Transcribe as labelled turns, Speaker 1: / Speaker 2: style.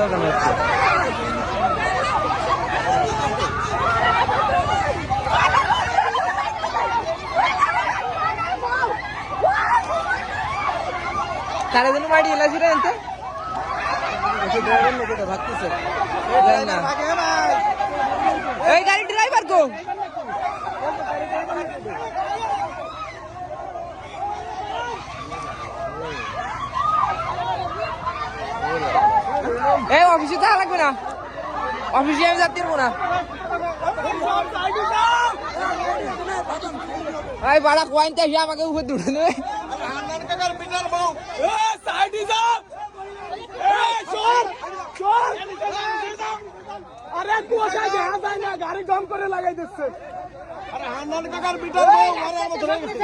Speaker 1: দরকার হচ্ছে তারা যেন মাটি এলাছি রে এনতে ভাগতেছে এই গাড়ি ড্রাইভার কো এই অফিসে থাকা লাগবে না অফিসে আমি যাতে পারবো না এই বাড়া কয়েন চাষি আমাকে উপর দুটো নেবে
Speaker 2: আরে কুয়াশা দেখা যায় না গাড়ি দম করে লাগাই দিচ্ছে আরে হান্নান কাকার বিটার বউ আরে আমার ধরে গেছে